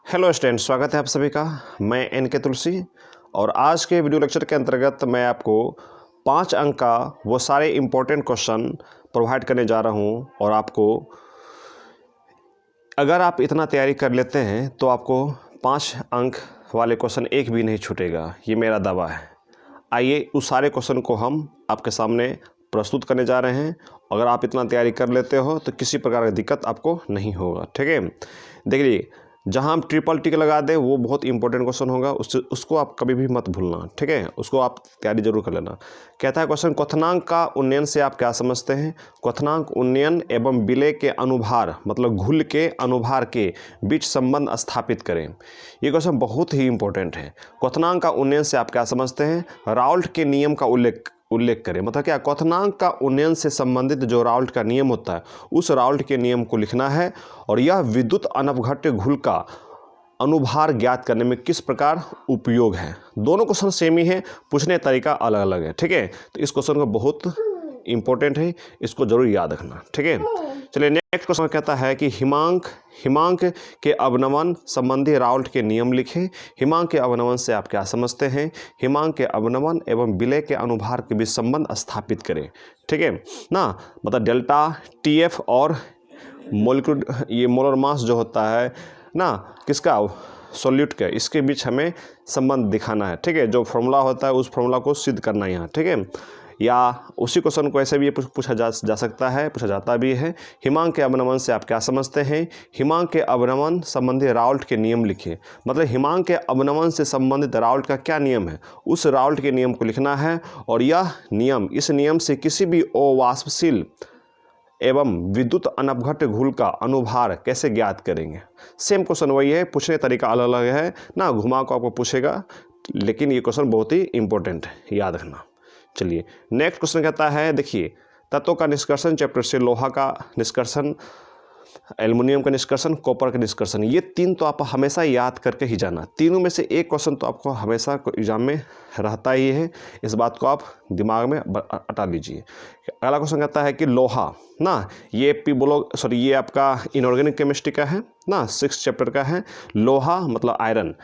Hello student, स्वागत है आप सभी का। मैं एन के तुलसी और आज के वीडियो लेक्चर के अंतर्गत मैं आपको 5 अंक का वो सारे इम्पोर्टेंट क्वेश्चन प्रोवाइड करने जा रहा हूँ। और आपको अगर आप इतना तैयारी कर लेते हैं तो आपको 5 अंक वाले क्वेश्चन एक भी नहीं छूटेगा, ये मेरा दावा है। आइए उस सारे क्वेश्चन को हम आपके सामने प्रस्तुत करने जा रहे हैं। अगर आप इतना तैयारी कर लेते हो तो किसी प्रकार की दिक्कत आपको नहीं होगा, ठीक है। देखिए, जहां हम ट्रिपल टिक लगा दें वो बहुत इंपॉर्टेंट क्वेश्चन होगा, उसको आप कभी भी मत भूलना, ठीक है। उसको आप तैयारी जरूर कर लेना। कहता है क्वेश्चन, क्वथनांक का उन्नयन से आप क्या समझते हैं। क्वथनांक उन्नयन एवं विलय के अनुभार मतलब घुल के अनुभार के बीच संबंध स्थापित करें। ये क्वेश्चन बहुत ही इंपॉर्टेंट है। क्वथनांक का उन्नयन से आप क्या समझते हैं, राउल्ट के नियम का उल्लेख करें। मतलब क्या, क्वथनांक का उन्नयन से संबंधित जो राउल्ट का नियम होता है उस राउल्ट के नियम को लिखना है। और यह विद्युत अनवघट्य घुल का अनुभार ज्ञात करने में किस प्रकार उपयोग है। दोनों क्वेश्चन सेम ही है, पूछने का तरीका अलग अलग है, ठीक है। तो इस क्वेश्चन को बहुत इंपॉर्टेंट है, इसको जरूर याद रखना, ठीक है। चलिए नेक्स्ट क्वेश्चन कहता है कि हिमांक के अवनमन संबंधी राउल्ट के नियम लिखें। हिमांक के अवनमन से आप क्या समझते हैं। हिमांक के अवनमन एवं विलय के अनुभार के बीच संबंध स्थापित करें, ठीक है ना। मतलब डेल्टा टीएफ और मोलर मास जो होता है ना, किसका, सॉल्यूट का, इसके बीच हमें संबंध दिखाना है, ठीक है। जो फॉर्मूला होता है उस फॉर्मूला को सिद्ध करना है यहाँ, ठीक है। या उसी क्वेश्चन को ऐसे भी पूछा जा सकता है, पूछा जाता भी है। हिमांक के अवनमन से आप क्या समझते हैं। हिमांक के अवनमन संबंधी राउल्ट के नियम लिखिए। मतलब हिमांक के अवनमन से संबंधित राउल्ट का क्या नियम है, उस राउल्ट के नियम को लिखना है। और यह नियम, इस नियम से किसी भी अवाष्पशील एवं विद्युत अनवघट्य घुल का अनुभार कैसे ज्ञात करेंगे। सेम क्वेश्चन वही है, पूछने तरीका अलग अलग है ना, घुमा को आपको पूछेगा, लेकिन ये क्वेश्चन बहुत ही इंपॉर्टेंट है, याद रखना। चलिए नेक्स्ट क्वेश्चन कहता है, देखिए, तत्वों का निष्कर्षण चैप्टर से लोहा का निष्कर्षण, एल्युमिनियम का निष्कर्षण, कॉपर का निष्कर्षण, ये 3 तो आप हमेशा याद करके ही जाना। तीनों में से एक क्वेश्चन तो आपको हमेशा एग्जाम में रहता ही है, इस बात को आप दिमाग में हटा लीजिए। अगला क्वेश्चन कहता है कि लोहा ना, ये आपका इनऑर्गेनिक केमिस्ट्री का है ना, 6th चैप्टर का है। लोहा मतलब आयरन,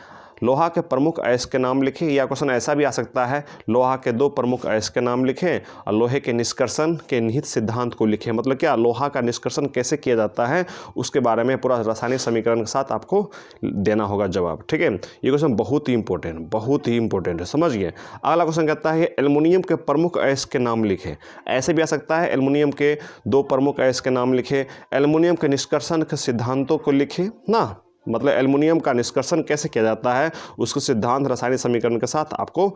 लोहा के प्रमुख अयस्क के नाम लिखें। या क्वेश्चन ऐसा भी आ सकता है, लोहा के 2 प्रमुख अयस्क के नाम लिखें और लोहे के निष्कर्षण के निहित सिद्धांत को लिखें। मतलब क्या, लोहा का निष्कर्षण कैसे किया जाता है उसके बारे में पूरा रासायनिक समीकरण के साथ आपको देना होगा जवाब, ठीक है। ये क्वेश्चन बहुत ही इंपॉर्टेंट है, समझिए। अगला क्वेश्चन कहता है एल्युमिनियम के प्रमुख अयस्क के नाम लिखें। ऐसे भी आ सकता है, एल्युमिनियम के 2 प्रमुख अयस्क के नाम लिखें। एल्युमिनियम के निष्कर्षण के सिद्धांतों को लिखें ना, मतलब एल्युमिनियम का निष्कर्षण कैसे किया जाता है उसको सिद्धांत रासायनिक समीकरण के साथ आपको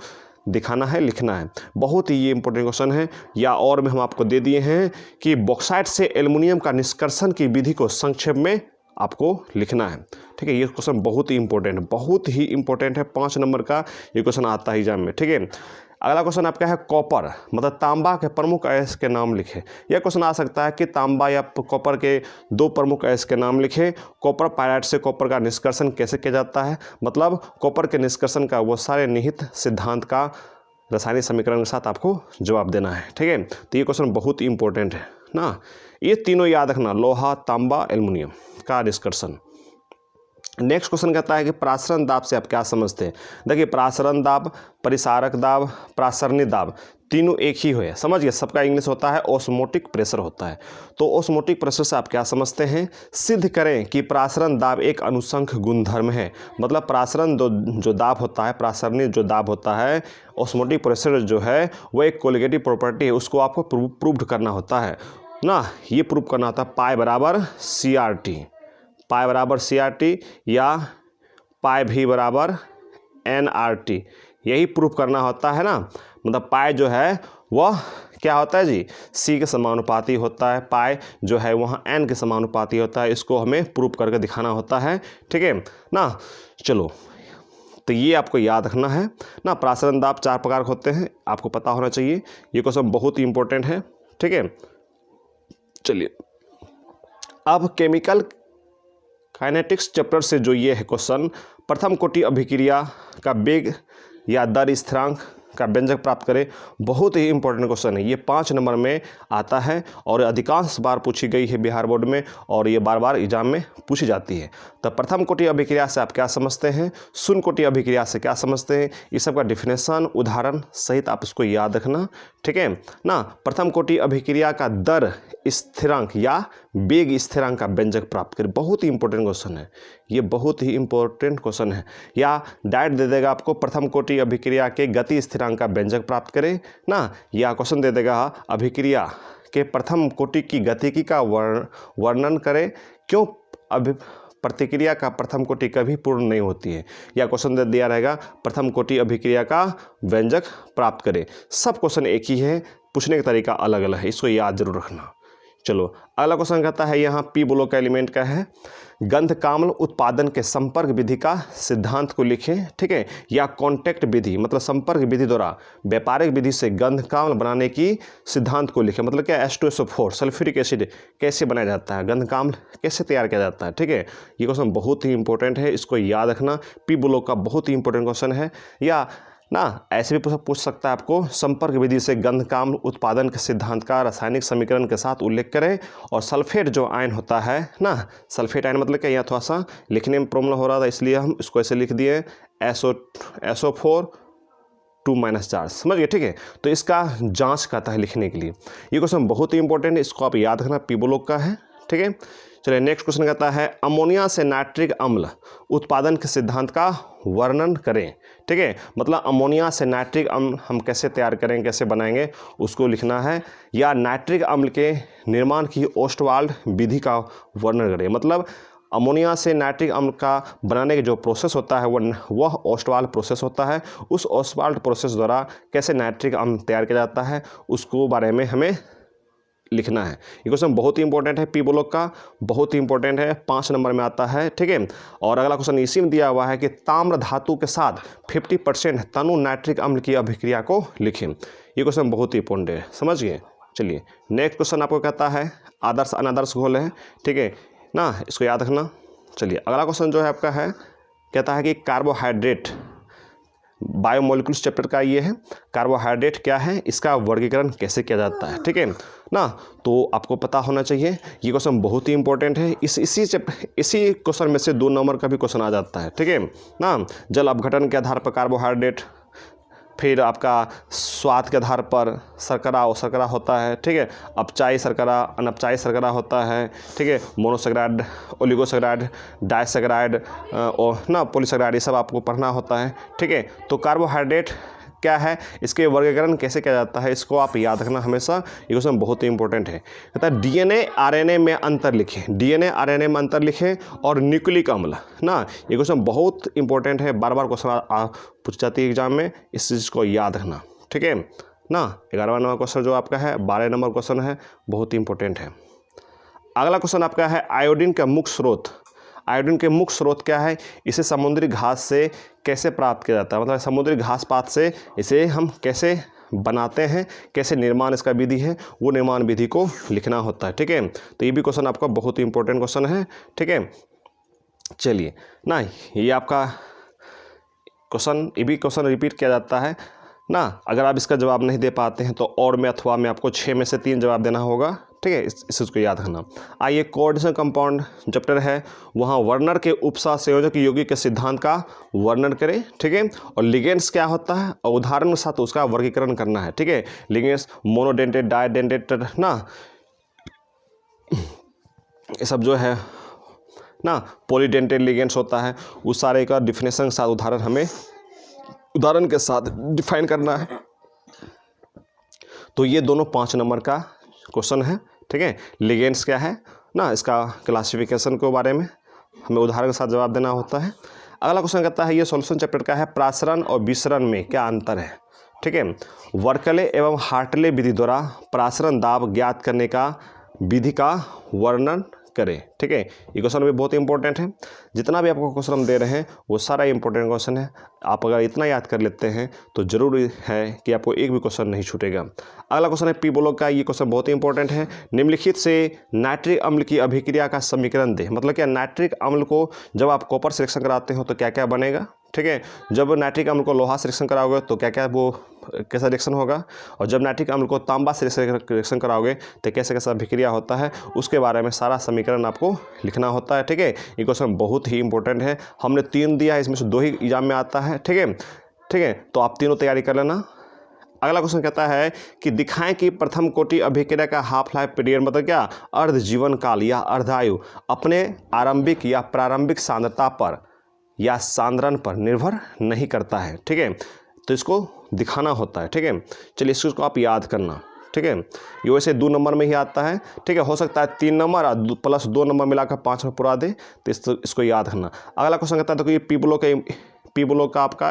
दिखाना है, लिखना है। बहुत ही ये इंपॉर्टेंट क्वेश्चन है। या और में हम आपको दे दिए हैं कि बॉक्साइट से एल्युमिनियम का निष्कर्षण की विधि को संक्षेप में आपको लिखना है, ठीक है। ये क्वेश्चन बहुत ही इंपॉर्टेंट है, 5 नंबर का ये क्वेश्चन आता है एग्जाम में, ठीक है। अगला क्वेश्चन आपका है कॉपर मतलब तांबा के प्रमुख अयस्क के नाम लिखे। यह क्वेश्चन आ सकता है कि तांबा या कॉपर के 2 प्रमुख अयस्क के नाम लिखे। कॉपर पायराइट से कॉपर का निष्कर्षण कैसे किया जाता है, मतलब कॉपर के निष्कर्षण का वो सारे निहित सिद्धांत का रासायनिक समीकरण के साथ आपको जवाब देना है, ठीक है। तो ये क्वेश्चन बहुत इंपॉर्टेंट है ना, ये तीनों याद रखना, लोहा, तांबा, एल्युमिनियम का निष्कर्षण। नेक्स्ट क्वेश्चन कहता है कि प्रासरण दाब से आप क्या समझते हैं। देखिए, प्रासरण दाब, परिसारक दाब, प्रासरणी दाब, तीनों एक ही है, समझिए। सबका इंग्लिश होता है, ऑस्मोटिक प्रेशर होता है। तो ऑस्मोटिक प्रेशर से आप क्या समझते हैं, सिद्ध करें कि प्रासरण दाब एक अनुषंग गुणधर्म है। मतलब प्रासरण जो दाब होता है, प्रासरणी जो दाब होता है, ऑस्मोटिक प्रेशर जो है वो एक कोलिगेटिव प्रॉपर्टी है, उसको आपको प्रूव्ड करना होता है ना। ये प्रूव करना होता है पाई बराबर CRT या पाई भी बराबर NRT, यही प्रूफ करना होता है ना। मतलब पाई जो है वह क्या होता है जी, C के समानुपाती होता है, पाई जो है वहाँ N के समानुपाती होता है। इसको हमें प्रूफ करके दिखाना होता है, ठीक है ना। चलो, तो ये आपको याद रखना है ना। प्रासरण दाब 4 प्रकार के होते हैं, आपको पता होना चाहिए। ये क्वेश्चन बहुत ही इंपॉर्टेंट है, ठीक है। चलिए, अब केमिकल काइनेटिक्स चैप्टर से जो ये है क्वेश्चन, प्रथम कोटि अभिक्रिया का वेग या दर स्थिरांक का व्यंजक प्राप्त करें, बहुत ही इंपॉर्टेंट क्वेश्चन है। ये 5 नंबर में आता है और अधिकांश बार पूछी गई है बिहार बोर्ड में और ये बार बार एग्जाम में पूछी जाती है। तो प्रथम कोटि अभिक्रिया से आप क्या समझते हैं, शून्य कोटि अभिक्रिया से क्या समझते हैं, इस सब का डिफिनेशन उदाहरण सहित आप इसको याद रखना, ठीक है ना। प्रथम कोटि अभिक्रिया का दर स्थिरांक या वेग स्थिरांक का व्यंजक प्राप्त करें, बहुत ही इंपॉर्टेंट क्वेश्चन है, ये बहुत ही इंपॉर्टेंट क्वेश्चन है। या डायरेक्ट दे देगा आपको प्रथम कोटि अभिक्रिया के गति स्थिरांक का व्यंजक प्राप्त करें ना, या क्वेश्चन दे देगा अभिक्रिया के प्रथम कोटि की गतिकी का वर्णन करें, क्यों प्रतिक्रिया का प्रथम कोटि कभी पूर्ण नहीं होती है, या क्वेश्चन दे दिया रहेगा प्रथम कोटि अभिक्रिया का व्यंजक प्राप्त करें। सब क्वेश्चन एक ही है, पूछने का तरीका अलग अलग है, इसको याद जरूर रखना। चलो अगला क्वेश्चन कहता है यहाँ पी ब्लॉक का एलिमेंट का है, गंधकाम्ल उत्पादन के संपर्क विधि का सिद्धांत को लिखें, ठीक है, या कॉन्टैक्ट विधि मतलब संपर्क विधि द्वारा व्यापारिक विधि से गंधकाम्ल बनाने की सिद्धांत को लिखें। मतलब क्या, H2SO4 सल्फ्यूरिक एसिड कैसे बनाया जाता है, गंधकाम्ल कैसे तैयार किया जाता है, ठीक है। ये क्वेश्चन बहुत ही इंपॉर्टेंट है, इसको याद रखना, पी ब्लॉक का बहुत ही इंपॉर्टेंट क्वेश्चन है। या ना ऐसे भी पूछ सकता है आपको, संपर्क विधि से गंधकाम्ल उत्पादन के सिद्धांत का रासायनिक समीकरण के साथ उल्लेख करें। और सल्फेट जो आयन होता है ना, सल्फेट आयन मतलब क्या, यहाँ थोड़ा सा लिखने में प्रॉब्लम हो रहा था इसलिए हम इसको ऐसे लिख दिए SO4 2-4, समझ गए, ठीक है। तो इसका जांच करता है लिखने के लिए, ये क्वेश्चन बहुत ही इंपॉर्टेंट है, इसको आप याद रखना, पी ब्लॉक का है, ठीक है। चलिए नेक्स्ट क्वेश्चन कहता है अमोनिया से नाइट्रिक अम्ल उत्पादन के सिद्धांत का वर्णन करें, ठीक है। मतलब अमोनिया से नाइट्रिक अम्ल हम कैसे तैयार करेंगे, कैसे बनाएंगे, उसको लिखना है। या नाइट्रिक अम्ल के निर्माण की ओस्टवाल्ड विधि का वर्णन करें। मतलब अमोनिया से नाइट्रिक अम्ल का बनाने का जो प्रोसेस होता है वह ओस्टवाल्ड प्रोसेस होता है। उस ओस्टवाल्ड प्रोसेस द्वारा कैसे नाइट्रिक अम्ल तैयार किया जाता है उसको बारे में हमें लिखना है। ये क्वेश्चन बहुत ही इंपॉर्टेंट है, पी ब्लॉक का बहुत ही इंपॉर्टेंट है, 5 नंबर में आता है, ठीक है। और अगला क्वेश्चन इसी में दिया हुआ है कि ताम्र धातु के साथ 50% तनु नाइट्रिक अम्ल की अभिक्रिया को लिखें। ये क्वेश्चन बहुत ही इंपॉर्टेंट है, समझ गए। चलिए नेक्स्ट क्वेश्चन आपको कहता है आदर्श अनादर्श घोल है, ठीक है ना, इसको याद रखना। चलिए अगला क्वेश्चन जो है आपका है, कहता है कि कार्बोहाइड्रेट, बायोमोलिकुल्स चैप्टर का ये है, कार्बोहाइड्रेट क्या है, इसका वर्गीकरण कैसे किया जाता है, ठीक है ना। तो आपको पता होना चाहिए, ये क्वेश्चन बहुत ही इंपॉर्टेंट है। इसी क्वेश्चन में से 2 नंबर का भी क्वेश्चन आ जाता है, ठीक है ना। जल अपघटन के आधार पर कार्बोहाइड्रेट, फिर आपका स्वाद के आधार पर शर्करा होता है, ठीक है। अपचायी शर्करा, अनपचायी शर्करा होता है, ठीक है। मोनोसेक्राइड, ओलिगोसेक्राइड, डाइसेक्राइड और ना पॉलीसेक्राइड, ये सब आपको पढ़ना होता है, ठीक है। तो कार्बोहाइड्रेट क्या है, इसके वर्गीकरण कैसे किया जाता है, इसको आप याद रखना हमेशा, ये क्वेश्चन बहुत ही इंपॉर्टेंट है। कहता है डीएनए आरएनए में अंतर लिखें, डीएनए आरएनए में अंतर लिखें और न्यूक्लिक अम्ल ना, ये क्वेश्चन बहुत इंपॉर्टेंट है, बार बार क्वेश्चन पूछ जाती है एग्जाम में, इस चीज़ को याद रखना, ठीक है ना। 11वां नंबर क्वेश्चन जो आपका है 12 नंबर क्वेश्चन है, बहुत ही इंपॉर्टेंट है। अगला क्वेश्चन आपका है आयोडीन का मुख्य स्रोत, आयोडीन के मुख्य स्रोत क्या है, इसे समुद्री घास से कैसे प्राप्त किया जाता है। मतलब समुद्री घास पात से इसे हम कैसे बनाते हैं, कैसे निर्माण इसका विधि है, वो निर्माण विधि को लिखना होता है, ठीक है। तो ये भी क्वेश्चन आपका बहुत ही इंपॉर्टेंट क्वेश्चन है, ठीक है। चलिए ना, ये आपका क्वेश्चन, ये भी क्वेश्चन रिपीट किया जाता है ना। अगर आप इसका जवाब नहीं दे पाते हैं तो और में अथवा में आपको 6 में से 3 जवाब देना होगा, ठीक है, इस चीज़ को याद रखना। आइए कोऑर्डिनेशन कंपाउंड चैप्टर है, वहाँ वर्नर के उपसह संयोजक यौगिक के सिद्धांत का वर्णन करें, ठीक है। और लिगेंड्स क्या होता है और उदाहरण के साथ उसका वर्गीकरण करना है, ठीक है। लिगेंड्स मोनोडेंटेड, डाइडेंटेड ना, ये सब जो है ना पॉलीडेंटेड लिगेंड्स होता है, उस सारे का डिफिनेशन के साथ उदाहरण हमें उदाहरण के साथ डिफाइन करना है। तो ये दोनों 5 नंबर का क्वेश्चन है, ठीक है। लिगेंड्स क्या है ना, इसका क्लासिफिकेशन के बारे में हमें उदाहरण के साथ जवाब देना होता है। अगला क्वेश्चन कहता है, ये सॉल्यूशन चैप्टर का है, प्रासरण और विसरण में क्या अंतर है, ठीक है। वर्कले एवं हार्टले विधि द्वारा प्रासरण दाब ज्ञात करने का विधि का वर्णन करें, ठीक है, ये क्वेश्चन भी बहुत इंपॉर्टेंट है। जितना भी आपको क्वेश्चन हम दे रहे हैं वो सारा इंपॉर्टेंट क्वेश्चन है। आप अगर इतना याद कर लेते हैं तो जरूरी है कि आपको एक भी क्वेश्चन नहीं छूटेगा। अगला क्वेश्चन है पी ब्लॉक का। ये क्वेश्चन बहुत इंपॉर्टेंट है। निम्नलिखित से नाइट्रिक अम्ल की अभिक्रिया का समीकरण दे। मतलब क्या, नाइट्रिक अम्ल को जब आप कॉपर से रिएक्शन कराते हो तो क्या क्या बनेगा, ठीक है। जब नाइट्रिक अम्ल को लोहा से रिएक्शन कराओगे तो क्या क्या वो कैसा रिएक्शन होगा, और जब नाइट्रिक अम्ल को तांबा से रिएक्शन कराओगे तो कैसे कैसा अभिक्रिया होता है, उसके बारे में सारा समीकरण आपको लिखना होता है, ठीक है। ये क्वेश्चन बहुत ही इंपॉर्टेंट है। हमने 3 दिया है, इसमें से 2 ही एग्जाम में आता है, ठीक है, ठीक है। तो आप तीनों तैयारी कर लेना। अगला क्वेश्चन कहता है कि दिखाएं कि प्रथम कोटि अभिक्रिया का हाफ लाइफ पीरियड, मतलब क्या, अर्ध जीवन काल या अर्धायु अपने आरंभिक या प्रारंभिक सांद्रता पर या सांद्रण पर निर्भर नहीं करता है, ठीक है। तो इसको दिखाना होता है, ठीक है। चलिए इसको आप याद करना, ठीक है। ये वैसे 2 नंबर में ही आता है, ठीक है। हो सकता है 3 नंबर और प्लस 2 नंबर मिलाकर 5 में पूरा दे, तो इसको याद करना। अगला क्वेश्चन कहता है, देखो ये पी ब्लॉक का आपका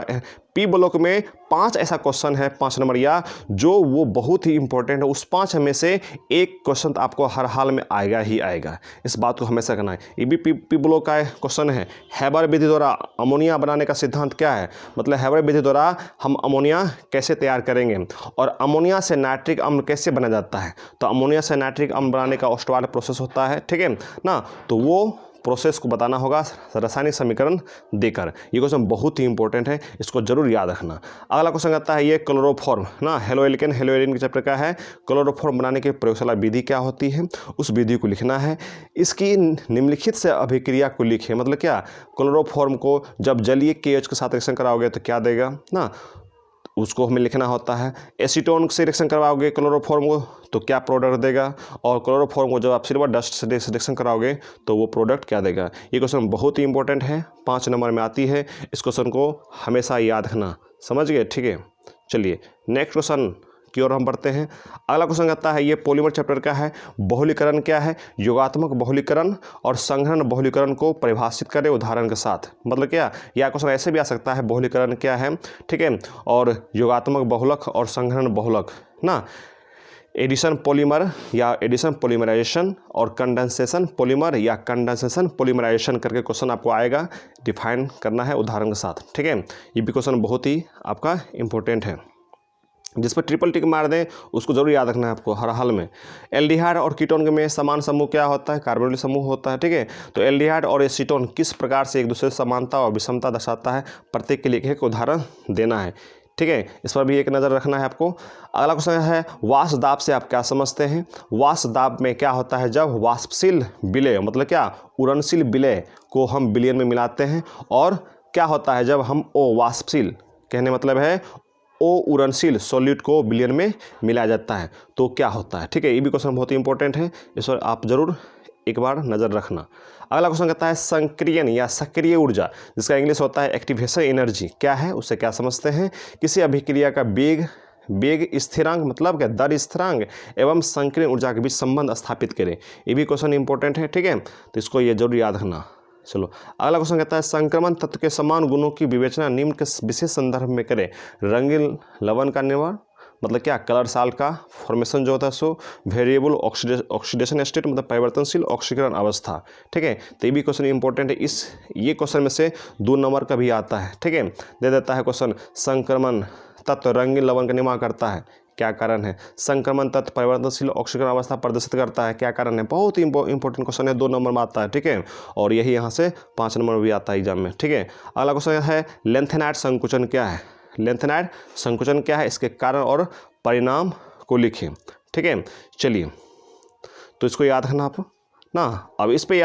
पी ब्लॉक में 5 ऐसा क्वेश्चन है, 5 नंबर या जो वो बहुत ही इंपॉर्टेंट है। उस 5 में से एक क्वेश्चन तो आपको हर हाल में आएगा ही आएगा, इस बात को हमेशा करना है। ये भी पी ब्लॉक का क्वेश्चन है। हैबर विधि द्वारा अमोनिया बनाने का सिद्धांत क्या है, मतलब हैबर विधि द्वारा हम अमोनिया कैसे तैयार करेंगे, और अमोनिया से नाइट्रिक अम्ल कैसे बना जाता है। तो अमोनिया से नाइट्रिक अम्ल बनाने का ओस्टवाल्ड प्रोसेस होता है, ठीक है ना। तो वो प्रोसेस को बताना होगा रासायनिक समीकरण देकर। ये क्वेश्चन बहुत ही इंपॉर्टेंट है, इसको जरूर याद रखना। अगला क्वेश्चन आता है ये क्लोरोफॉर्म ना, हेलोएल्केन हेलोएरिन के चैप्टर का है। क्लोरोफॉर्म बनाने की प्रयोगशाला विधि क्या होती है, उस विधि को लिखना है। इसकी निम्नलिखित से अभिक्रिया को लिखे, मतलब क्या, क्लोरोफॉर्म को जब जलीय KH के साथ रिएक्शन कराओगे तो क्या देगा ना, उसको हमें लिखना होता है। एसीटोन से रिएक्शन करवाओगे क्लोरोफॉर्म को तो क्या प्रोडक्ट देगा, और क्लोरोफॉर्म को जब आप सिल्वर डस्ट से रिएक्शन कराओगे तो वो प्रोडक्ट क्या देगा। ये क्वेश्चन बहुत ही इंपॉर्टेंट है, 5 नंबर में आती है। इस क्वेश्चन को हमेशा याद रखना, समझ गए, ठीक है। चलिए नेक्स्ट क्वेश्चन की ओर हम बढ़ते हैं। अगला क्वेश्चन आता है ये पॉलीमर चैप्टर का है। बहुलीकरण क्या है, योगात्मक बहुलीकरण और संघनन बहुलीकरण को परिभाषित करें उदाहरण के साथ। मतलब क्या, यह क्वेश्चन ऐसे भी आ सकता है, बहुलीकरण क्या है, ठीक है, और योगात्मक बहुलक और संघनन बहुलक ना। एडिशन पॉलीमर या एडिशन पॉलीमराइजेशन और कंडेंसेशन पॉलीमर या कंडेंसेशन पॉलीमराइजेशन करके क्वेश्चन आपको आएगा, डिफाइन करना है उदाहरण के साथ, ठीक है। ये भी क्वेश्चन बहुत ही आपका इंपॉर्टेंट है। जिस पर ट्रिपल टिक मार दें उसको जरूर याद रखना है आपको हर हाल में। एल्डिहाइड और कीटोन में समान समूह क्या होता है, कार्बोनिल समूह होता है, ठीक है। तो एल्डिहाइड और एसीटोन किस प्रकार से एक दूसरे से समानता और विषमता दर्शाता है, प्रत्येक के लिए एक उदाहरण देना है, ठीक है। इस पर भी एक नज़र रखना है आपको। अगला क्वेश्चन है वाष्प दाब से आप क्या समझते हैं। वाष्प दाब में क्या होता है, जब वाष्पशील विलय, मतलब क्या, उड़नशील विलय को हम विलयन में मिलाते हैं, और क्या होता है जब हम वाष्पशील, कहने मतलब है उड़नशील सॉल्यूट को विलयन में मिलाया जाता है तो क्या होता है, ठीक है। ये भी क्वेश्चन बहुत ही इंपॉर्टेंट है, इस पर आप जरूर एक बार नज़र रखना। अगला क्वेश्चन कहता है संक्रियन या सक्रिय ऊर्जा, जिसका इंग्लिश होता है एक्टिवेशन एनर्जी, क्या है, उससे क्या समझते हैं। किसी अभिक्रिया का वेग स्थिरांक, मतलब क्या, दर स्थिरांक एवं संक्रियन ऊर्जा के बीच संबंध स्थापित करें। ये भी क्वेश्चन इंपॉर्टेंट है, ठीक है, तो इसको ये जरूर याद रखना। चलो अगला क्वेश्चन कहता है संक्रमण तत्व के समान गुणों की विवेचना निम्न के विशेष संदर्भ में करें। रंगीन लवण का निर्माण, मतलब क्या, कलर साल्ट का फॉर्मेशन जो होता है सो वेरिएबल ऑक्सीडेशन स्टेट, मतलब परिवर्तनशील ऑक्सीकरण अवस्था, ठीक है। तो ये भी क्वेश्चन इंपॉर्टेंट है। ये क्वेश्चन में से 2 नंबर का भी आता है, ठीक है। दे देता है क्वेश्चन संक्रमण तत्व रंगीन लवण का निर्माण करता है, क्या कारण है। संक्रमण तत्व परिवर्तनशील ऑक्सीकरण अवस्था प्रदर्शित करता है, क्या कारण है। बहुत ही इंपॉर्टेंट क्वेश्चन है, 2 नंबर में आता है, ठीक है, और यही यहाँ से 5 नंबर में भी आता है एग्जाम में, ठीक है। अगला क्वेश्चन है लेंथेनाइड संकुचन क्या है। लेंथेनाइड संकुचन क्या है, इसके कारण और परिणाम को लिखें, ठीक है। चलिए तो इसको याद रखना आप ना। अब इस पे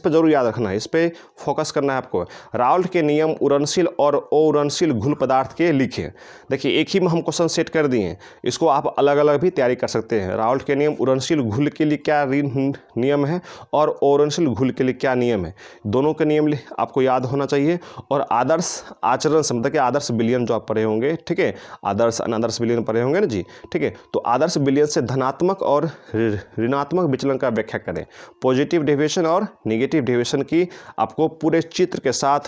जरूर याद रखना है, इस पे फोकस करना है आपको। राउल्ट के नियम उड़नशील और अउड़नशील घुल पदार्थ के लिखें। देखिए एक ही में हम क्वेश्चन सेट कर दिए, इसको आप अलग अलग भी तैयारी कर सकते हैं। राउल्ट के नियम उड़नशील घुल के लिए क्या नियम है और अउड़नशील घुल के लिए क्या नियम है, दोनों के नियम आपको याद होना चाहिए। और आदर्श आचरण से, मतलब कि आदर्श विलयन जो आप पढ़े होंगे, ठीक है, आदर्श अनादर्श विलयन पढ़े होंगे ना जी, ठीक है। तो आदर्श विलयन से धनात्मक और ऋणात्मक विचलन का व्याख्या करें। पॉजिटिव डेविएशन और नेगेटिव डेविएशन की आपको पूरे चित्र के साथ,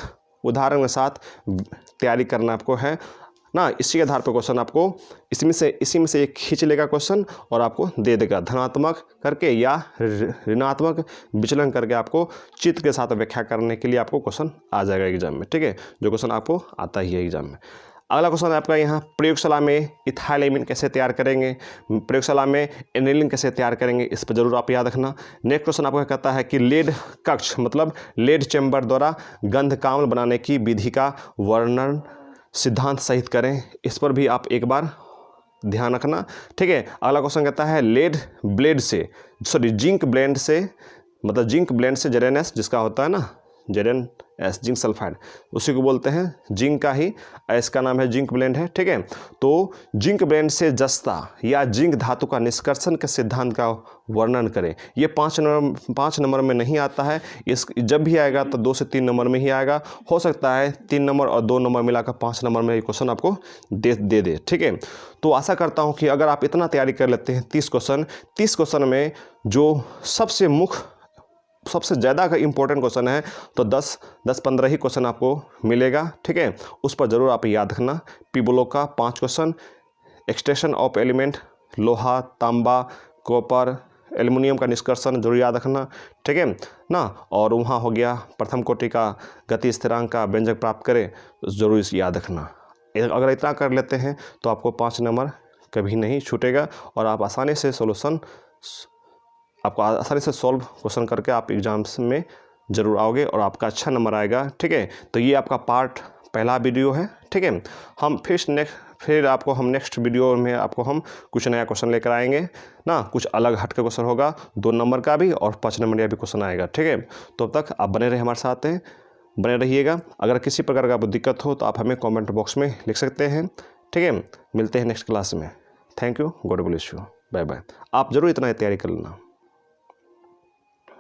उदाहरण के साथ तैयारी करना आपको है ना। इसी के आधार पर क्वेश्चन आपको इसी में से एक खींच लेगा क्वेश्चन और आपको दे देगा, धनात्मक करके या ऋणात्मक विचलन करके आपको चित्र के साथ व्याख्या करने के लिए आपको क्वेश्चन आ जाएगा एग्जाम में, ठीक है, जो क्वेश्चन आपको आता ही है एग्जाम में। अगला क्वेश्चन आपका यहाँ प्रयोगशाला में इथाइलेमिन कैसे तैयार करेंगे, प्रयोगशाला में एनिलीन कैसे तैयार करेंगे, इस पर जरूर आप याद रखना। नेक्स्ट क्वेश्चन आपका कहता है कि लेड कक्ष मतलब लेड चैम्बर द्वारा गंध काम्ल बनाने की विधि का वर्णन सिद्धांत सहित करें, इस पर भी आप एक बार ध्यान रखना, ठीक है। अगला क्वेश्चन कहता है लेड ब्लेड से जिंक ब्लेंड से मतलब जिंक ब्लेंड से ZnS जिसका होता है ना ZnS जिंक सल्फाइड, उसी को बोलते हैं जिंक का ही एस का नाम है जिंक ब्लेंड है, ठीक है। तो जिंक ब्लेंड से जस्ता या जिंक धातु का निष्कर्षण के सिद्धांत का वर्णन करें। ये 5 नंबर में नहीं आता है, इस जब भी आएगा तो 2 से 3 नंबर में ही आएगा। हो सकता है 3 नंबर और 2 नंबर मिलाकर 5 नंबर में ये क्वेश्चन आपको दे, ठीक है। तो आशा करता हूँ कि अगर आप इतना तैयारी कर लेते हैं 30 क्वेश्चन में जो सबसे ज़्यादा का इम्पोर्टेंट क्वेश्चन है तो 10-15 ही क्वेश्चन आपको मिलेगा, ठीक है। उस पर ज़रूर आप याद रखना। पीबोलो का 5 क्वेश्चन, एक्सट्रैक्शन ऑफ एलिमेंट, लोहा, तांबा, कॉपर, एल्युमिनियम का निष्कर्षण जरूर याद रखना, ठीक है ना। और वहाँ हो गया प्रथम कोटि का गति स्थिरांक का व्यंजक प्राप्त करें, जरूर इसे याद रखना। अगर इतना कर लेते हैं तो आपको 5 नंबर कभी नहीं छूटेगा और आप आसानी से सॉल्व क्वेश्चन करके आप एग्जाम्स में ज़रूर आओगे और आपका अच्छा नंबर आएगा, ठीक है। तो ये आपका पहला वीडियो है, ठीक है। हम फिर आपको हम नेक्स्ट वीडियो में आपको हम कुछ नया क्वेश्चन लेकर आएंगे ना, कुछ अलग हट के क्वेश्चन होगा, 2 नंबर का भी और 5 नंबर का भी क्वेश्चन आएगा, ठीक है। तो अब तक आप बने रहे हमारे साथ हैं, बने रहिएगा। अगर किसी प्रकार का दिक्कत हो तो आप हमें कॉमेंट बॉक्स में लिख सकते हैं, ठीक है। मिलते हैं नेक्स्ट क्लास में। Thank you, God bless you, bye bye. आप ज़रूर इतना तैयारी कर लेना।